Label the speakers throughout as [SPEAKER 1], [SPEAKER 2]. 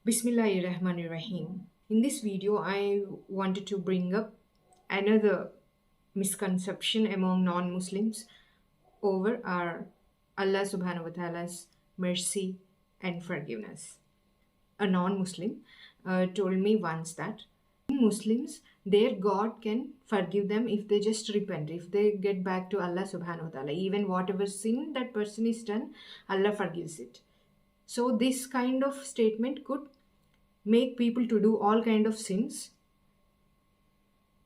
[SPEAKER 1] Bismillahirrahmanirrahim. In this video, I wanted to bring up another misconception among non-Muslims over our Allah subhanahu wa ta'ala's mercy and forgiveness. A non-Muslim told me once that Muslims, their God can forgive them if they just repent, if they get back to Allah subhanahu wa ta'ala. Even whatever sin that person is done, Allah forgives it. So this kind of statement could make people to do all kind of sins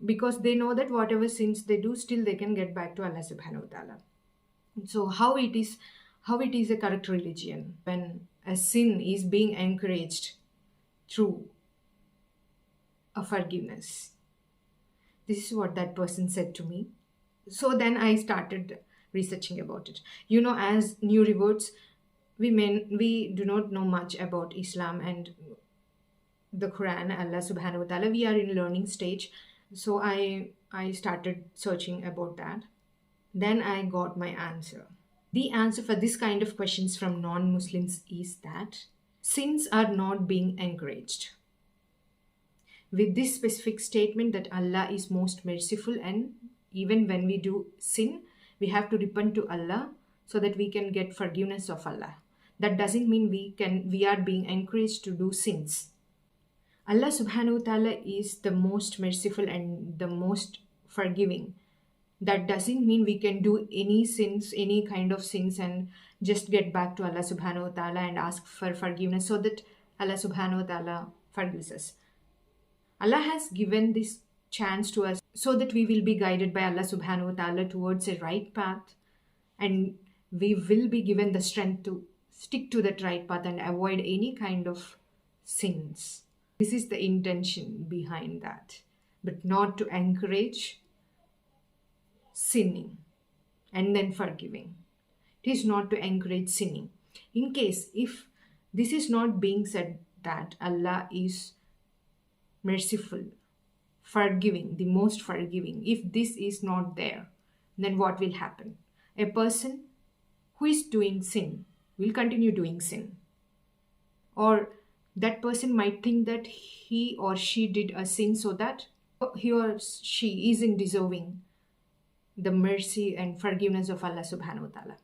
[SPEAKER 1] because they know that whatever sins they do, still they can get back to Allah subhanahu wa ta'ala. So how it is a correct religion when a sin is being encouraged through a forgiveness? This is what that person said to me. So then I started researching about it. As new reverts, we do not know much about Islam and the Qur'an, Allah subhanahu wa ta'ala. We are in learning stage. So I started searching about that. Then I got my answer. The answer for this kind of questions from non-Muslims is that sins are not being encouraged. With this specific statement that Allah is most merciful, and even when we do sin, we have to repent to Allah so that we can get forgiveness of Allah. That doesn't mean we are being encouraged to do sins. Allah subhanahu wa ta'ala is the most merciful and the most forgiving. That doesn't mean we can do any sins, any kind of sins, and just get back to Allah subhanahu wa ta'ala and ask for forgiveness so that Allah subhanahu wa ta'ala forgives us. Allah has given this chance to us so that we will be guided by Allah subhanahu wa ta'ala towards a right path, and we will be given the strength to stick to that right path and avoid any kind of sins. This is the intention behind that, but not to encourage sinning and then forgiving. It is not to encourage sinning. In case if this is not being said that Allah is merciful, forgiving, the most forgiving, if this is not there, then what will happen? A person who is doing sin will continue doing sin. Or that person might think that he or she did a sin so that he or she isn't deserving the mercy and forgiveness of Allah subhanahu wa ta'ala.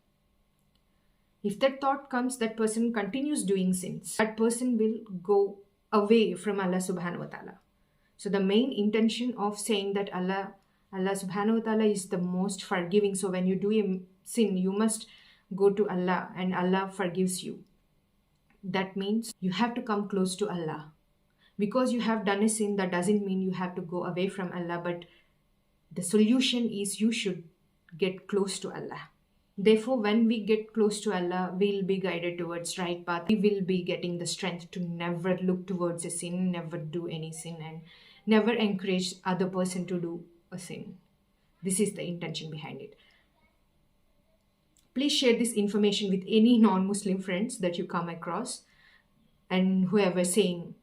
[SPEAKER 1] If that thought comes, that person continues doing sins. That person will go away from Allah subhanahu wa ta'ala. So the main intention of saying that Allah subhanahu wa ta'ala is the most forgiving. So when you do a sin, you must go to Allah and Allah forgives you. That means you have to come close to Allah. Because you have done a sin, that doesn't mean you have to go away from Allah, but the solution is you should get close to Allah. Therefore, when we get close to Allah, we'll be guided towards right path. We will be getting the strength to never look towards a sin, never do any sin, and never encourage other person to do a sin. This is the intention behind it. Please share this information with any non-Muslim friends that you come across, and whoever saying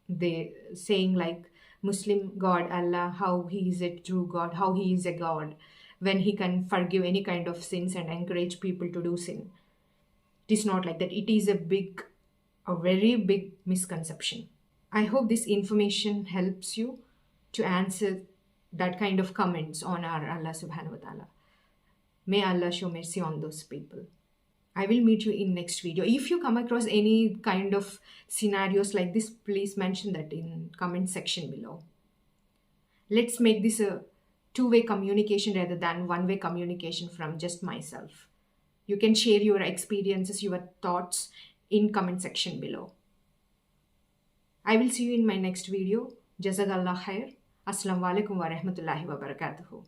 [SPEAKER 1] like Muslim God, Allah, how he is a true God, how he is a God, when he can forgive any kind of sins and encourage people to do sin. It is not like that. It is a very big misconception. I hope this information helps you to answer that kind of comments on our Allah subhanahu wa ta'ala. May Allah show mercy on those people. I will meet you in next video. If you come across any kind of scenarios like this, please mention that in comment section below. Let's make this a two-way communication rather than one-way communication from just myself. You can share your experiences, your thoughts in comment section below. I will see you in my next video. Jazakallah khair. Assalamu alaikum wa rahmatullahi wa barakatuhu.